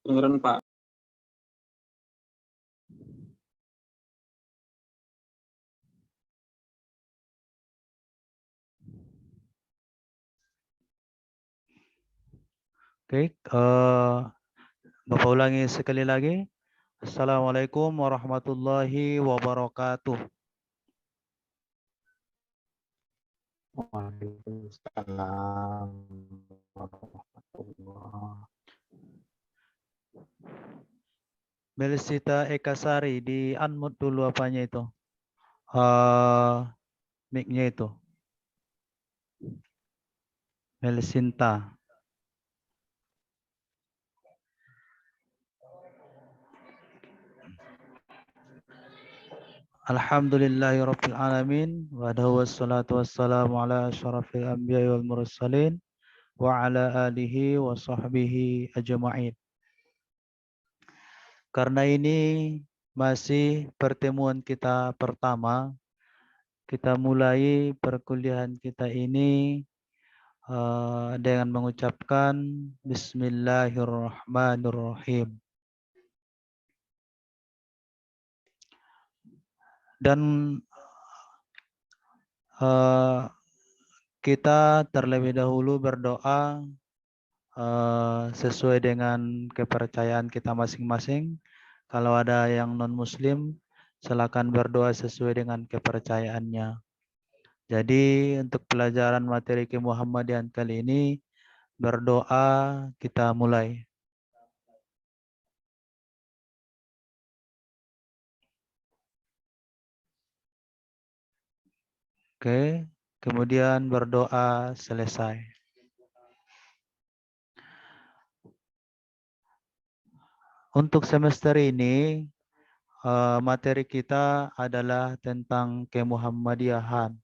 Kedengeran, Pak. Oke, Bapak ulangi sekali lagi. Assalamualaikum warahmatullahi wabarakatuh. Waalaikumsalam warahmatullah. Melisita Ekasari, di unmute dulu apanya itu? Mic-nya itu. Melisinta. Alhamdulillahirabbil alamin wa wassalatu wassalamu ala asyrafil anbiya'i wal mursalin wa ala alihi wa sahbihi ajma'in. Karena ini masih pertemuan kita pertama, kita mulai perkuliahan kita ini dengan mengucapkan Bismillahirrahmanirrahim. Dan kita terlebih dahulu berdoa sesuai dengan kepercayaan kita masing-masing. Kalau ada yang non-muslim, silakan berdoa sesuai dengan kepercayaannya. Jadi untuk pelajaran materi kemuhammadian kali ini, berdoa kita mulai. Oke, kemudian berdoa selesai. Untuk semester ini, materi kita adalah tentang kemuhammadiyahan.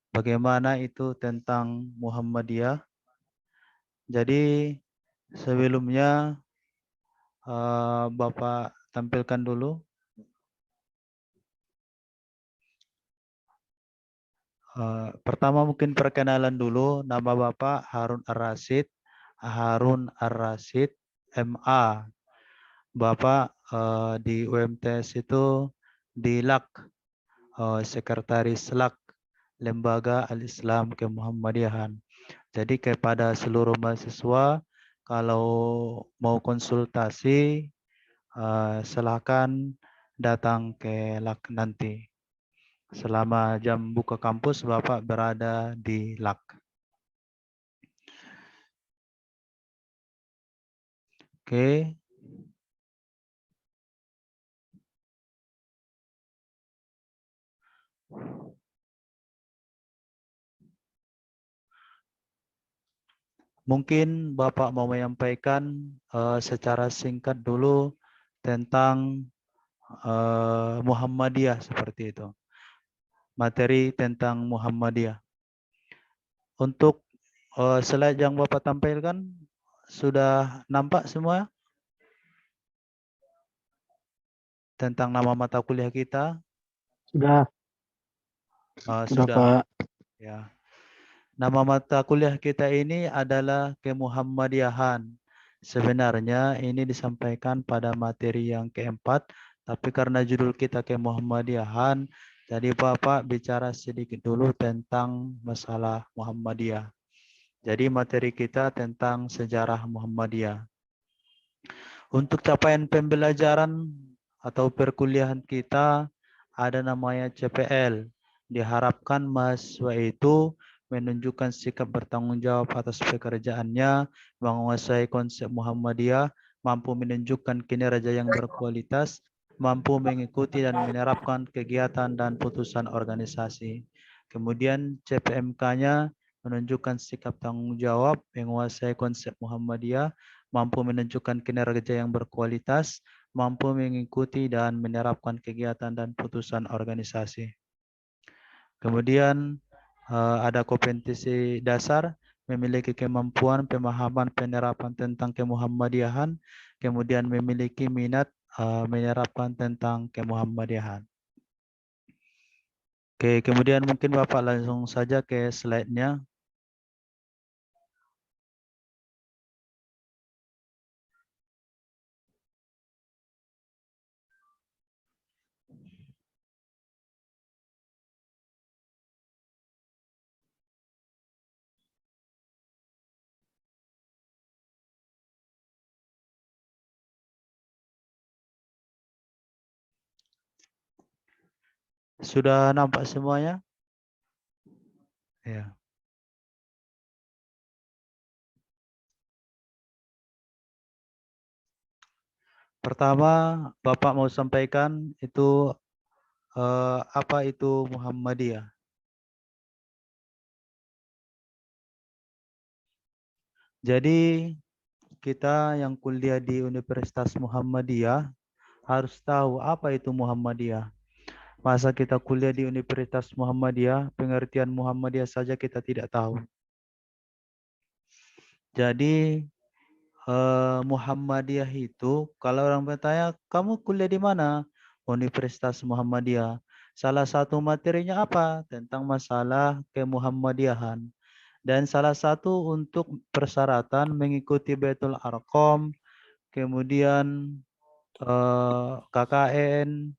Bagaimana itu tentang Muhammadiyah? Jadi sebelumnya Bapak tampilkan dulu. Pertama mungkin perkenalan dulu. Nama Bapak Harun Ar-Rasyid. Harun Ar-Rasyid, MA. Bapak di UMTS itu di LAK, Sekretaris LAK, Lembaga Al-Islam Kemuhammadiyahan. Jadi kepada seluruh mahasiswa, kalau mau konsultasi, silakan datang ke LAK nanti. Selama jam buka kampus, Bapak berada di LAK. Oke. Mungkin Bapak mau menyampaikan secara singkat dulu tentang Muhammadiyah seperti itu. Materi tentang Muhammadiyah. Untuk slide yang Bapak tampilkan sudah nampak semua tentang nama mata kuliah kita? Sudah Sudah. Pak. Ya. Nama mata kuliah kita ini adalah Kemuhammadiyahan. Sebenarnya ini disampaikan pada materi yang keempat, tapi karena judul kita Kemuhammadiyahan, jadi Bapak bicara sedikit dulu tentang masalah Muhammadiyah. Jadi materi kita tentang sejarah Muhammadiyah. Untuk capaian pembelajaran atau perkuliahan kita ada namanya CPL. Diharapkan mahasiswa itu menunjukkan sikap bertanggung jawab atas pekerjaannya, menguasai konsep Muhammadiyah, mampu menunjukkan kinerja yang berkualitas, mampu mengikuti dan menerapkan kegiatan dan putusan organisasi. Kemudian CPMK-nya menunjukkan sikap tanggung jawab, menguasai konsep Muhammadiyah, mampu menunjukkan kinerja yang berkualitas, mampu mengikuti dan menerapkan kegiatan dan putusan organisasi. Kemudian ada kompetensi dasar, memiliki kemampuan, pemahaman, penerapan tentang kemuhammadiyahan, kemudian memiliki minat menerapkan tentang kemuhammadiyahan. Oke, kemudian mungkin Bapak langsung saja ke slide-nya. Sudah nampak semuanya? Ya. Pertama, Bapak mau sampaikan itu apa itu Muhammadiyah. Jadi kita yang kuliah di Universitas Muhammadiyah harus tahu apa itu Muhammadiyah. Masa kita kuliah di Universitas Muhammadiyah, pengertian Muhammadiyah saja kita tidak tahu. Jadi Muhammadiyah itu, kalau orang bertanya, kamu kuliah di mana? Universitas Muhammadiyah. Salah satu materinya apa? Tentang masalah kemuhammadiyahan. Dan salah satu untuk persyaratan mengikuti Baitul Arqam, kemudian KKN,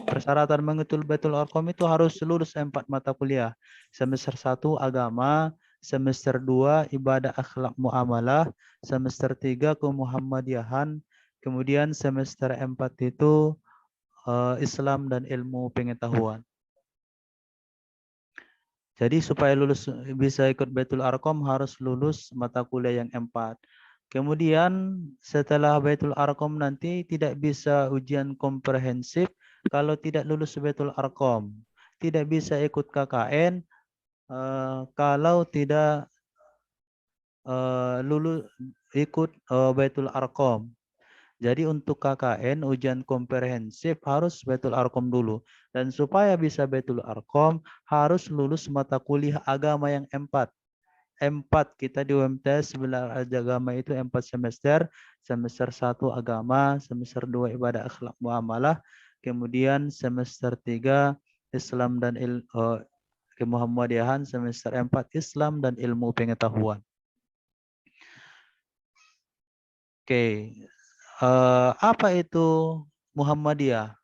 persyaratan mengikuti Baitul Arqam itu harus lulus 4 mata kuliah. Semester 1 agama, semester 2 ibadah akhlak muamalah, semester 3 kemuhammadiyahan, kemudian semester 4 itu Islam dan ilmu pengetahuan. Jadi supaya lulus bisa ikut Baitul Arqam harus lulus mata kuliah yang 4. Kemudian setelah Baitul Arqam nanti tidak bisa ujian komprehensif kalau tidak lulus Baitul Arqam. Tidak bisa ikut KKN kalau tidak lulus ikut Baitul Arqam. Jadi untuk KKN ujian komprehensif harus Baitul Arqam dulu. Dan supaya bisa Baitul Arqam harus lulus mata kuliah agama yang 4. 4 kita di UMTS belajar agama itu 4 semester. Semester 1 agama, semester 2 ibadah akhlak muamalah, kemudian semester 3 Islam dan kemuhammadiyahan, semester 4 Islam dan ilmu pengetahuan. Oke. Apa itu Muhammadiyah?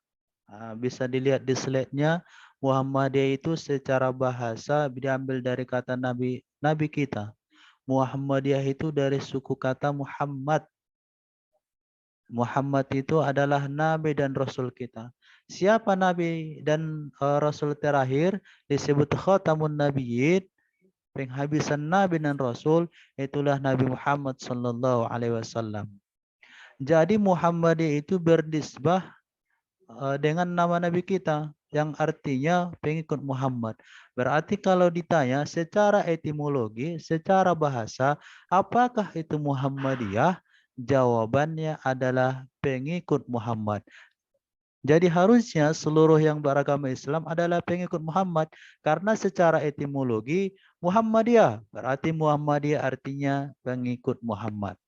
Bisa dilihat di slide-nya. Muhammadiyah itu secara bahasa diambil dari kata Nabi kita. Muhammadiyah itu dari suku kata Muhammad. Muhammad itu adalah Nabi dan Rasul kita. Siapa Nabi dan Rasul terakhir? Disebut Khatamun Nabiyyin, penghabisan Nabi dan Rasul, itulah Nabi Muhammad sallallahu alaihi wasallam. Jadi Muhammadiyah itu berdisbah dengan nama Nabi kita yang artinya pengikut Muhammad. Berarti kalau ditanya secara etimologi, secara bahasa, apakah itu Muhammadiyah? Jawabannya adalah pengikut Muhammad. Jadi harusnya seluruh yang beragama Islam adalah pengikut Muhammad. Karena secara etimologi Muhammadiyah, berarti Muhammadiyah artinya pengikut Muhammad.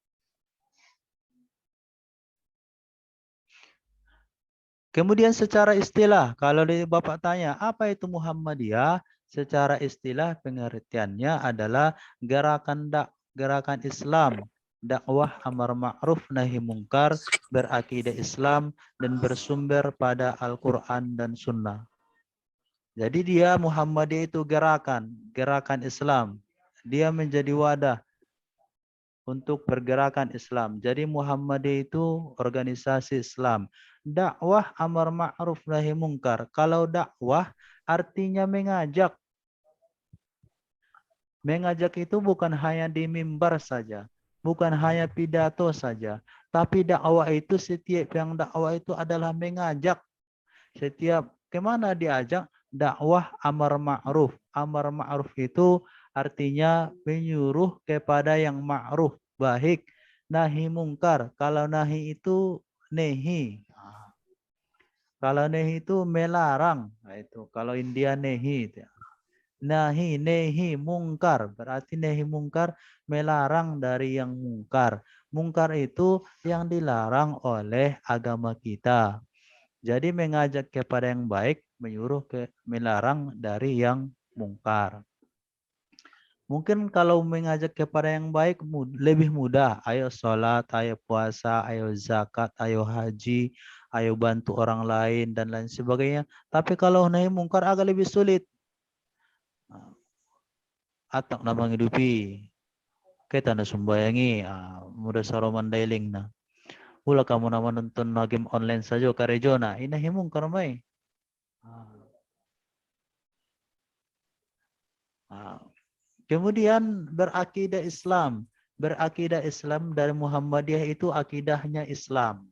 Kemudian secara istilah, kalau Bapak tanya, apa itu Muhammadiyah? Secara istilah pengertiannya adalah gerakan Islam, dakwah amar ma'ruf nahi mungkar, berakidah Islam, dan bersumber pada Al-Quran dan Sunnah. Jadi dia Muhammadiyah itu gerakan Islam. Dia menjadi wadah untuk pergerakan Islam. Jadi Muhammadiyah itu organisasi Islam. Dakwah amar ma'ruf nahi mungkar. Kalau dakwah artinya mengajak. Mengajak itu bukan hanya di mimbar saja. Bukan hanya pidato saja. Tapi dakwah itu setiap yang dakwah itu adalah mengajak. Setiap kemana diajak? Dakwah amar ma'ruf. Amar ma'ruf itu artinya menyuruh kepada yang ma'ruf, baik. Nahi mungkar. Kalau nahi itu nehi. Kalau nehi itu melarang. Nah, itu kalau India nehi. Nahi, nehi, mungkar. Berarti nehi mungkar melarang dari yang mungkar. Mungkar itu yang dilarang oleh agama kita. Jadi mengajak kepada yang baik, menyuruh melarang dari yang mungkar. Mungkin kalau mengajak kepada yang baik lebih mudah. Ayo sholat, ayo puasa, ayo zakat, ayo haji, ayo bantu orang lain, dan lain sebagainya. Tapi kalau nahi mungkar agak lebih sulit. Atak na menghidupi. Kita na sumbayangi. Mudah saroman dailing na. Ula kamu na nonton na game online saja karejo na. Inahi mungkar may. Nah, kemudian berakidah Islam. Berakidah Islam dari Muhammadiyah itu akidahnya Islam.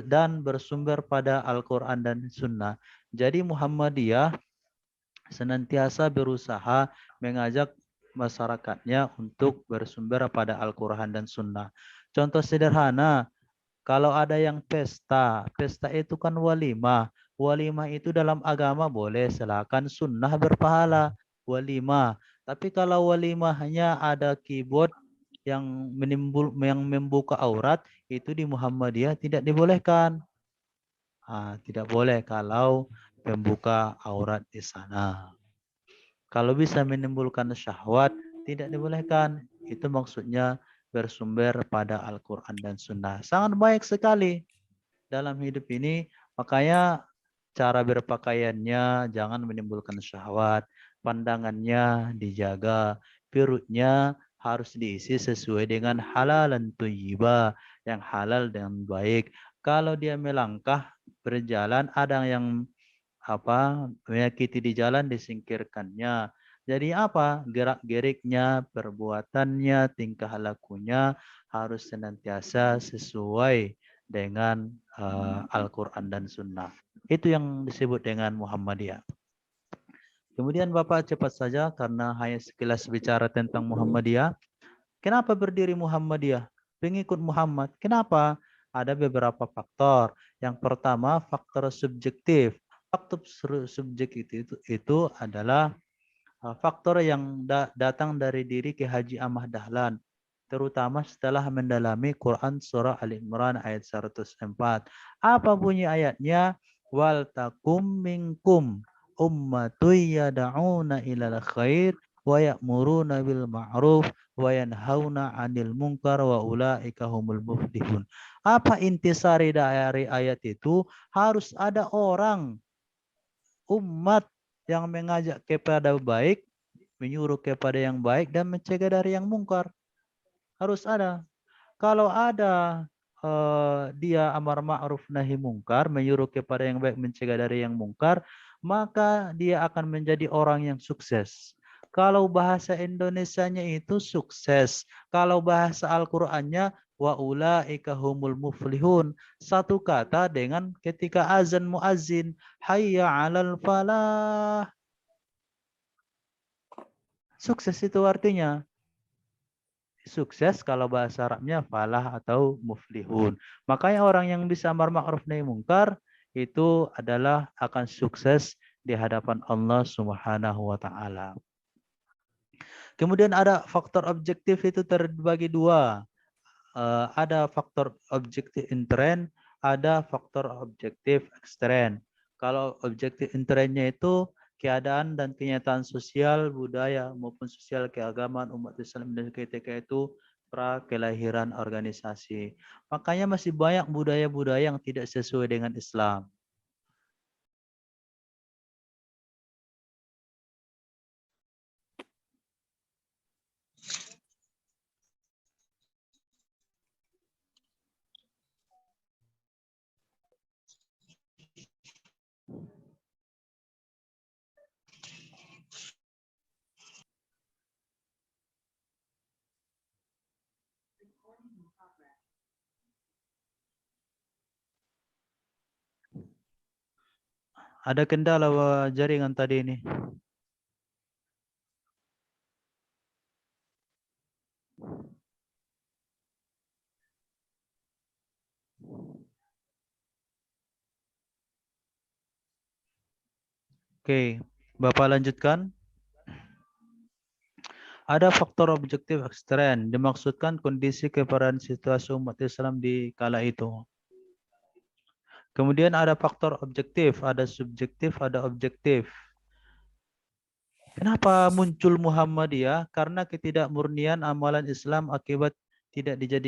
Dan bersumber pada Al-Quran dan Sunnah. Jadi Muhammadiyah senantiasa berusaha mengajak masyarakatnya untuk bersumber pada Al-Quran dan Sunnah. Contoh sederhana, kalau ada yang pesta, pesta itu kan walimah. Walimah itu dalam agama boleh, silakan sunnah berpahala walimah. Tapi kalau walimah hanya ada keyboard yang membuka aurat, itu di Muhammadiyah tidak dibolehkan. Tidak boleh kalau membuka aurat di sana. Kalau bisa menimbulkan syahwat, tidak dibolehkan. Itu maksudnya bersumber pada Al-Quran dan Sunnah. Sangat baik sekali dalam hidup ini. Makanya cara berpakaiannya jangan menimbulkan syahwat. Pandangannya dijaga. Perutnya harus diisi sesuai dengan halal dan thayyibah. Yang halal dan baik. Kalau dia melangkah berjalan, ada yang menyakiti di jalan, disingkirkannya. Jadi apa? Gerak-geriknya, perbuatannya, tingkah lakunya harus senantiasa sesuai dengan Al-Quran dan Sunnah. Itu yang disebut dengan Muhammadiyah. Kemudian Bapak cepat saja karena hanya sekilas bicara tentang Muhammadiyah. Kenapa berdiri Muhammadiyah? Pengikut Muhammad. Kenapa? Ada beberapa faktor. Yang pertama, faktor subjektif. Faktor subjektif itu adalah faktor yang datang dari diri Ki Haji Ahmad Dahlan, terutama setelah mendalami Quran surah Ali Imran ayat 104. Apa bunyi ayatnya? Wal takum minkum ummatun yad'una ilal khair wa ya'muruna bil ma'ruf wa yanhauna 'anil munkar wa ulaika humul muflihun. Apa intisari dari ayat itu? Harus ada orang, umat yang mengajak kepada baik, menyuruh kepada yang baik dan mencegah dari yang mungkar. Harus ada. Kalau ada dia amar ma'ruf nahi mungkar, menyuruh kepada yang baik, mencegah dari yang mungkar, maka dia akan menjadi orang yang sukses. Kalau bahasa Indonesianya itu sukses. Kalau bahasa Al-Qur'annya wa ulaika humul muflihun. Satu kata dengan ketika azan muazzin, hayya 'alal falah. Sukses itu artinya. Sukses kalau bahasa Arabnya falah atau muflihun. Makanya orang yang bisa amar ma'ruf nahi mungkar itu adalah akan sukses di hadapan Allah Subhanahu wa taala. Kemudian ada faktor objektif itu terbagi dua. Ada faktor objektif intern, ada faktor objektif ekstern. Kalau objektif internnya itu keadaan dan kenyataan sosial, budaya maupun sosial keagamaan umat Islam dan ketika itu pra kelahiran organisasi. Makanya masih banyak budaya-budaya yang tidak sesuai dengan Islam. Ada kendala jaringan tadi ini. Oke, Bapak lanjutkan. Ada faktor objektif ekstern, dimaksudkan kondisi keadaan situasi umat Islam di kala itu. Kemudian ada faktor objektif, ada subjektif, ada objektif. Kenapa muncul Muhammadiyah? Karena ketidakmurnian amalan Islam akibat tidak dijadikan